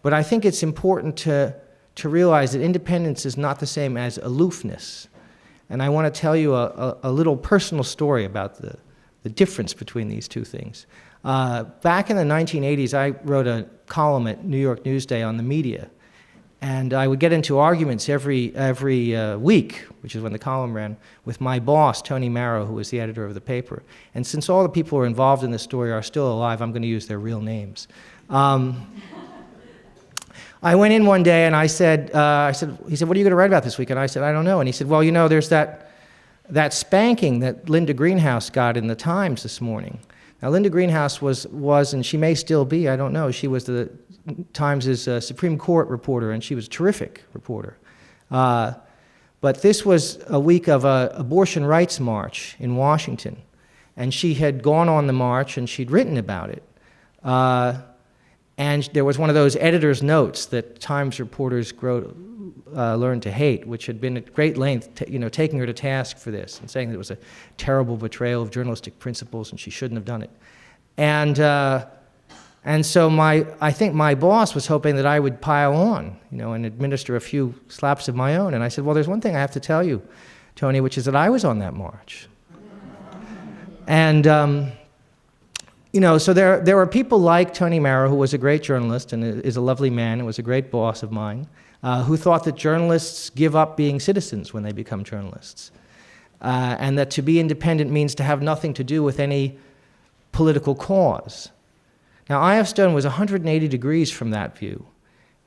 But I think it's important to realize that independence is not the same as aloofness. And I want to tell you a little personal story about the difference between these two things. Back in the 1980s, I wrote a column at New York Newsday on the media. And I would get into arguments every week, which is when the column ran, with my boss, Tony Marrow, who was the editor of the paper. And since all the people who are involved in this story are still alive, I'm going to use their real names. I went in one day and he said, "What are you going to write about this week?" And I said, "I don't know." And he said, "Well, there's that spanking that Linda Greenhouse got in the Times this morning." Now, Linda Greenhouse was, and she may still be, I don't know, she was the Times' Supreme Court reporter, and she was a terrific reporter. But this was a week of an abortion rights march in Washington, and she had gone on the march, and she'd written about it. And there was one of those editor's notes that Times reporters learned to hate, which had been at great length, taking her to task for this and saying that it was a terrible betrayal of journalistic principles and she shouldn't have done it. And so I think my boss was hoping that I would pile on, and administer a few slaps of my own. And I said, "Well, there's one thing I have to tell you, Tony, which is that I was on that march." And so there are people like Tony Marrow, who was a great journalist and is a lovely man and was a great boss of mine, who thought that journalists give up being citizens when they become journalists, and that to be independent means to have nothing to do with any political cause. Now, I.F. Stone was 180 degrees from that view.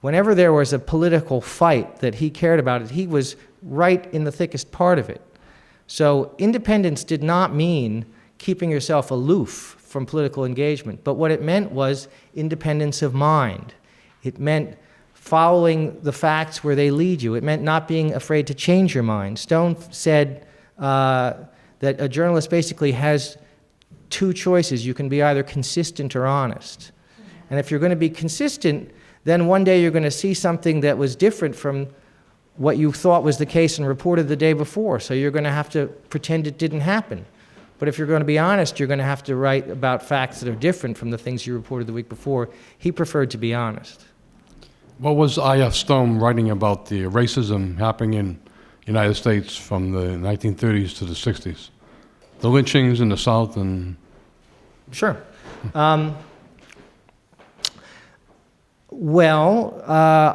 Whenever there was a political fight that he cared about, he was right in the thickest part of it. So independence did not mean keeping yourself aloof from political engagement, but what it meant was independence of mind. It meant following the facts where they lead you. It meant not being afraid to change your mind. Stone said that a journalist basically has two choices. You can be either consistent or honest. And if you're going to be consistent, then one day you're going to see something that was different from what you thought was the case and reported the day before. So you're going to have to pretend it didn't happen. But if you're going to be honest, you're going to have to write about facts that are different from the things you reported the week before. He preferred to be honest. What was I.F. Stone writing about the racism happening in the United States from the 1930s to the 60s? The lynchings in the South and... Sure. Well,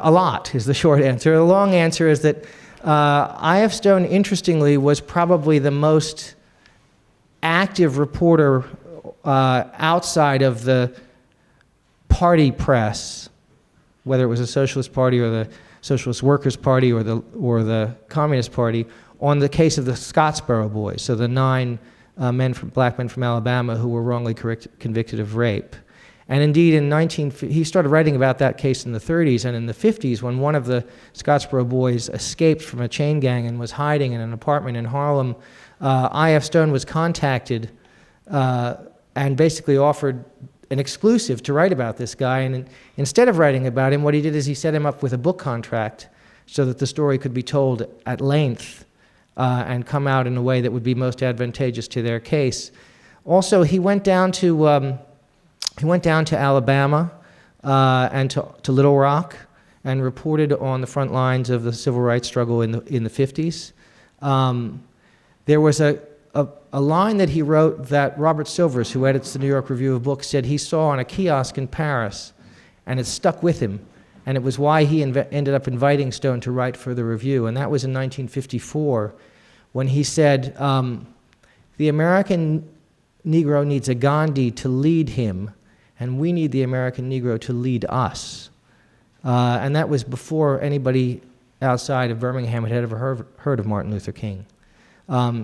a lot is the short answer. The long answer is that I.F. Stone, interestingly, was probably the most active reporter outside of the party press, whether it was the Socialist Party or the Socialist Workers' Party or the Communist Party, on the case of the Scottsboro boys, so the 9 black men from Alabama who were wrongly convicted of rape. And indeed, he started writing about that case in the 30s, and in the 50s, when one of the Scottsboro boys escaped from a chain gang and was hiding in an apartment in Harlem, I.F. Stone was contacted and basically offered an exclusive to write about this guy. And instead of writing about him, what he did is he set him up with a book contract so that the story could be told at length and come out in a way that would be most advantageous to their case. Also, he went down to Alabama and to Little Rock, and reported on the front lines of the civil rights struggle in the 50s. There was a line that he wrote that Robert Silvers, who edits the New York Review of Books, said he saw on a kiosk in Paris, and it stuck with him. And it was why he ended up inviting Stone to write for the Review. And that was in 1954, when he said, the American Negro needs a Gandhi to lead him, and we need the American Negro to lead us. And that was before anybody outside of Birmingham had ever heard of Martin Luther King.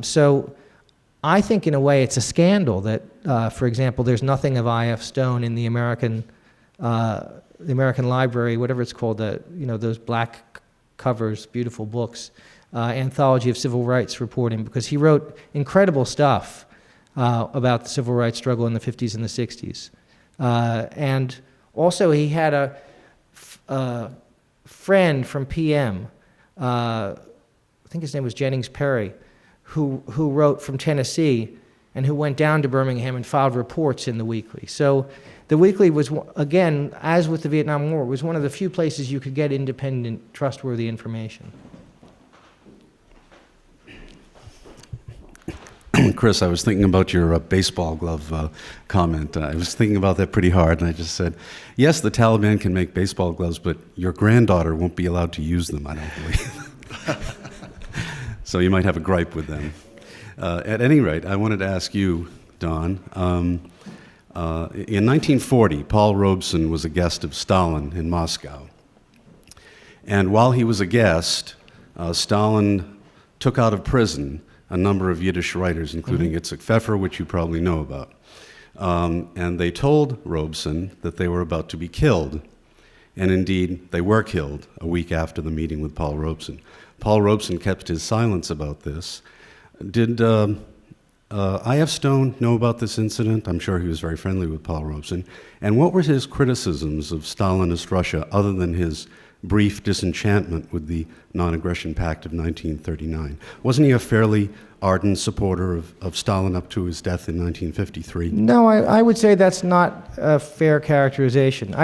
So I think in a way it's a scandal that, for example, there's nothing of I.F. Stone in the American Library, whatever it's called, those black covers, beautiful books, anthology of civil rights reporting, because he wrote incredible stuff about the civil rights struggle in the 50s and the 60s. And also he had a friend from PM, I think his name was Jennings Perry, who wrote from Tennessee and who went down to Birmingham and filed reports in the Weekly. So the Weekly was, again, as with the Vietnam War, was one of the few places you could get independent, trustworthy information. Chris, I was thinking about your baseball glove comment. I was thinking about that pretty hard, and I just said, yes, the Taliban can make baseball gloves, but your granddaughter won't be allowed to use them, I don't believe. So you might have a gripe with them. At any rate, I wanted to ask you, Don, in 1940, Paul Robeson was a guest of Stalin in Moscow. And while he was a guest, Stalin took out of prison a number of Yiddish writers, including Yitzhak Pfeffer, which you probably know about. And they told Robeson that they were about to be killed. And indeed, they were killed a week after the meeting with Paul Robeson. Paul Robeson kept his silence about this. Did I.F. Stone know about this incident? I'm sure he was very friendly with Paul Robeson. And what were his criticisms of Stalinist Russia, other than his brief disenchantment with the Non-Aggression Pact of 1939? Wasn't he a fairly ardent supporter of Stalin up to his death in 1953? No, I would say that's not a fair characterization.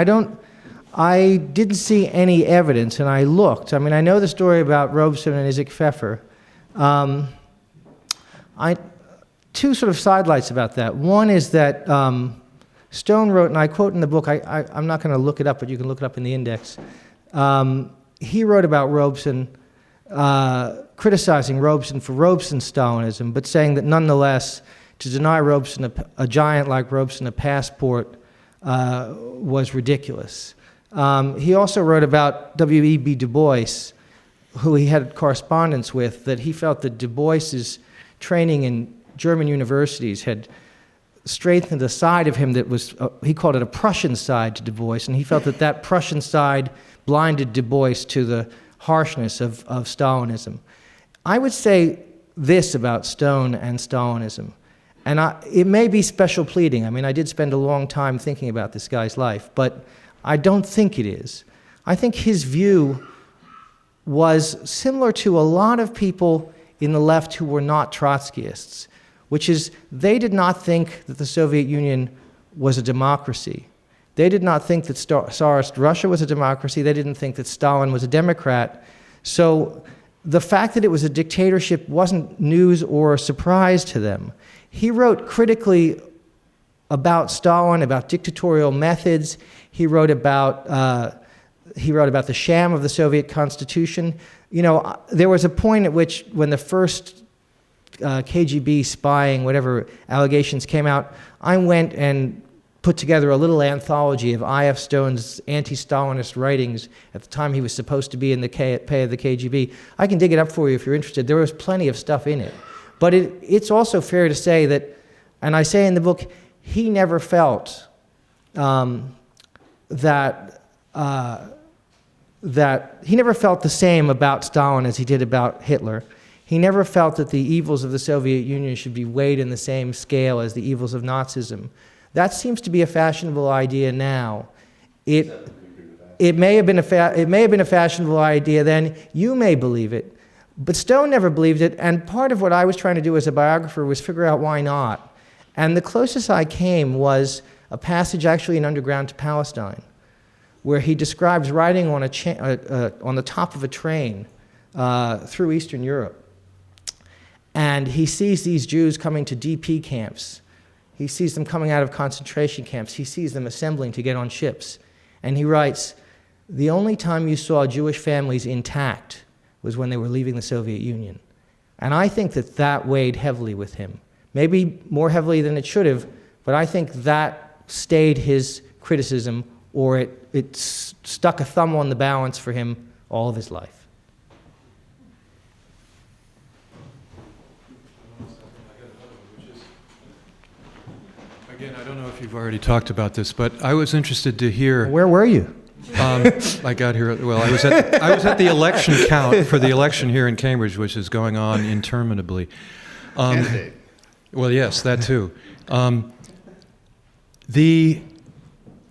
I didn't see any evidence, and I looked. I mean, I know the story about Robeson and Isaac Pfeffer. Two sort of sidelights about that. One is that Stone wrote, and I quote in the book, I'm not going to look it up, but you can look it up in the index. He wrote about Robeson, criticizing Robeson for Robeson's Stalinism, but saying that nonetheless, to deny Robeson, a giant like Robeson, a passport was ridiculous. He also wrote about W.E.B. Du Bois, who he had correspondence with, that he felt that Du Bois's training in German universities had strengthened a side of him that was, he called it a Prussian side to Du Bois, and he felt that that Prussian side blinded Du Bois to the harshness of Stalinism. I would say this about Stone and Stalinism, and it may be special pleading. I mean, I did spend a long time thinking about this guy's life, but I don't think it is. I think his view was similar to a lot of people in the left who were not Trotskyists, which is they did not think that the Soviet Union was a democracy. They did not think that Tsarist Russia was a democracy. They didn't think that Stalin was a democrat. So the fact that it was a dictatorship wasn't news or a surprise to them. He wrote critically about Stalin, about dictatorial methods. He wrote about the sham of the Soviet Constitution. You know, there was a point at which, when the first KGB spying, whatever allegations came out, I went and put together a little anthology of I.F. Stone's anti-Stalinist writings at the time he was supposed to be in the pay of the KGB. I can dig it up for you if you're interested. There was plenty of stuff in it. But it's also fair to say that, and I say in the book, he never felt that he never felt the same about Stalin as he did about Hitler. He never felt that the evils of the Soviet Union should be weighed in the same scale as the evils of Nazism. That seems to be a fashionable idea now. It may have been a fashionable idea then. You may believe it, but Stone never believed it. And part of what I was trying to do as a biographer was figure out why not. And the closest I came was a passage actually in Underground to Palestine, where he describes riding on on the top of a train through Eastern Europe. And he sees these Jews coming to DP camps. He sees them coming out of concentration camps. He sees them assembling to get on ships. And he writes, "The only time you saw Jewish families intact was when they were leaving the Soviet Union." And I think that that weighed heavily with him. Maybe more heavily than it should have, but I think that stayed his criticism, or it stuck a thumb on the balance for him all of his life. Again, I don't know if you've already talked about this, but I was interested to hear. Where were you? I got here. Well, I was at the election count for the election here in Cambridge, which is going on interminably. Candidate. Well, yes, that too.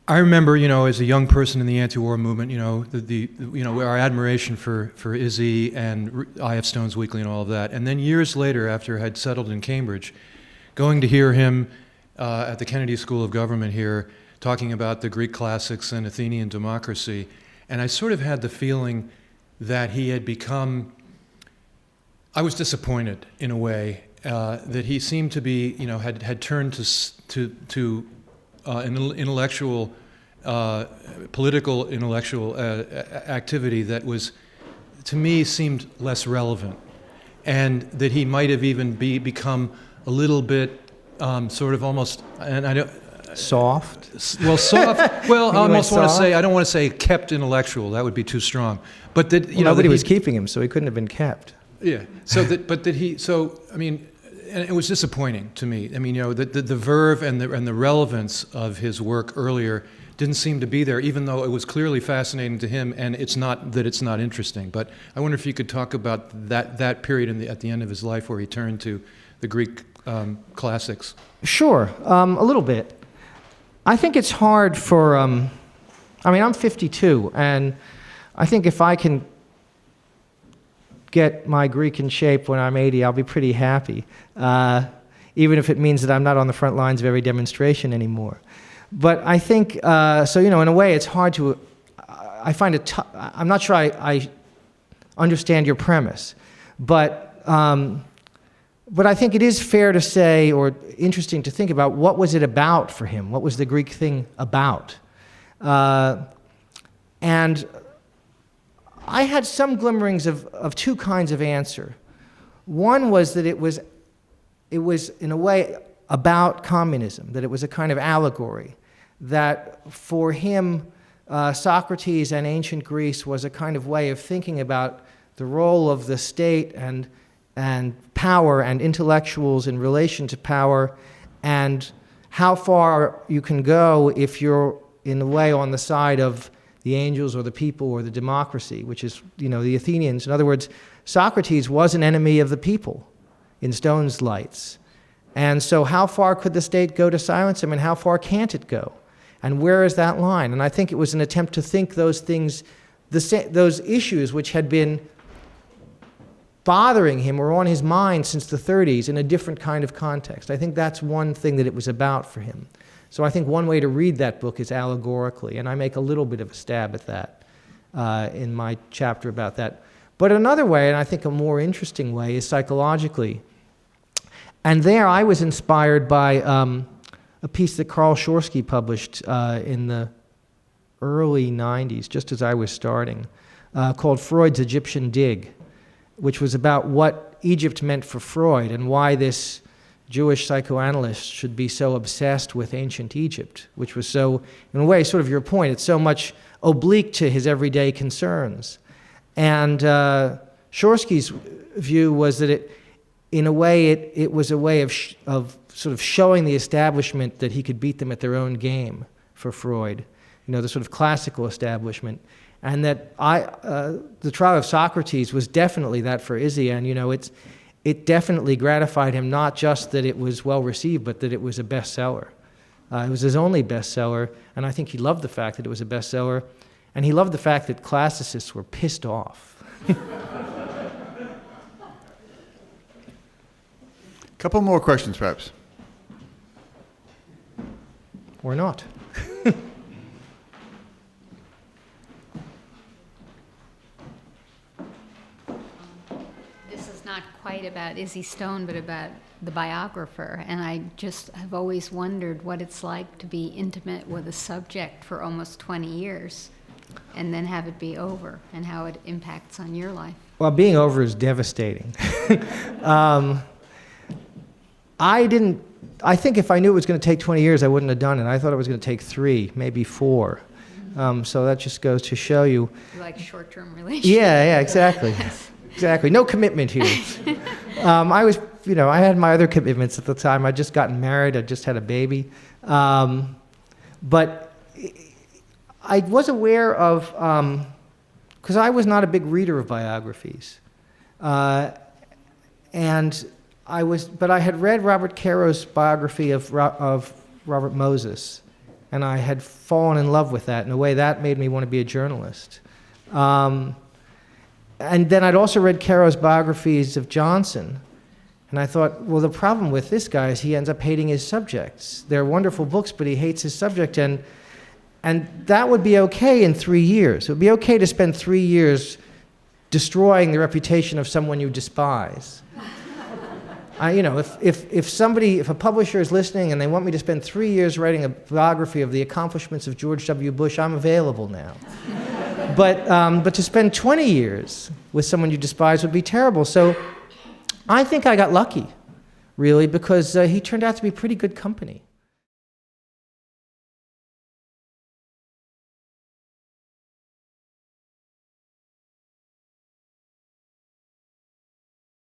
I remember, as a young person in the anti-war movement, our admiration for Izzy and I.F. Stone's Weekly and all of that, and then years later, after I had settled in Cambridge, going to hear him at the Kennedy School of Government here, talking about the Greek classics and Athenian democracy, and I sort of had the feeling that he had become, I was disappointed in a way, that he seemed to be, had turned to an intellectual, political intellectual activity that was, to me, seemed less relevant, and that he might have even become a little bit sort of almost, and I don't. Soft? Well, soft. Well, I almost want to soft? say, I don't want to say kept intellectual. That would be too strong. But that Nobody that was keeping him, so he couldn't have been kept. Yeah. So I mean, and it was disappointing to me. I mean, the verve and the relevance of his work earlier didn't seem to be there, even though it was clearly fascinating to him. And it's not that it's not interesting. But I wonder if you could talk about that period at the end of his life where he turned to the Greek classics. Sure, a little bit. I think it's hard for, I'm 52, and I think if I can get my Greek in shape when I'm 80, I'll be pretty happy, even if it means that I'm not on the front lines of every demonstration anymore. But I think, in a way, it's hard to, I find it tough. I'm not sure I understand your premise, but I think it is fair to say, or interesting to think about, what was it about for him? What was the Greek thing about? And I had some glimmerings of two kinds of answer. One was that it was in a way about communism, that it was a kind of allegory, that for him, Socrates and ancient Greece was a kind of way of thinking about the role of the state and power and intellectuals in relation to power, and how far you can go if you're in a way on the side of the angels or the people or the democracy, which is, the Athenians. In other words, Socrates was an enemy of the people in Stone's lights. And so how far could the state go to silence him, and how far can't it go? And where is that line? And I think it was an attempt to think those things, those issues which had been bothering him or on his mind since the 30s in a different kind of context. I think that's one thing that it was about for him. So I think one way to read that book is allegorically, and I make a little bit of a stab at that in my chapter about that. But another way, and I think a more interesting way, is psychologically. And there I was inspired by a piece that Carl Shorsky published in the early 90s, just as I was starting, called Freud's Egyptian Dig, which was about what Egypt meant for Freud and why this Jewish psychoanalyst should be so obsessed with ancient Egypt, which was so, in a way, sort of your point, it's so much oblique to his everyday concerns. And Shorsky's view was that it was a way of sort of showing the establishment that he could beat them at their own game for Freud, the sort of classical establishment. And that the trial of Socrates was definitely that for Izzy, and it definitely gratified him, not just that it was well received, but that it was a bestseller. It was his only bestseller, and I think he loved the fact that it was a bestseller, and he loved the fact that classicists were pissed off. Couple more questions, perhaps. Or not. not quite about Izzy Stone, but about the biographer. And I've always wondered what it's like to be intimate with a subject for almost 20 years and then have it be over, and how it impacts on your life. Well, being over is devastating. I think if I knew it was going to take 20 years, I wouldn't have done it. I thought it was going to take 3, maybe 4. So that just goes to show you. You like short-term relationships. Yeah, exactly. Exactly. No commitment here. I had my other commitments at the time. I'd just gotten married. I just had a baby. But I was aware of, because I was not a big reader of biographies. But I had read Robert Caro's biography of Robert Moses, and I had fallen in love with that. In a way, that made me want to be a journalist. And then I'd also read Caro's biographies of Johnson, and I thought, well, the problem with this guy is he ends up hating his subjects. They're wonderful books, but he hates his subject, and that would be okay in 3 years. It would be okay to spend 3 years destroying the reputation of someone you despise. If a publisher is listening and they want me to spend 3 years writing a biography of the accomplishments of George W. Bush, I'm available now. But to spend 20 years with someone you despise would be terrible. So I think I got lucky, really, because he turned out to be pretty good company.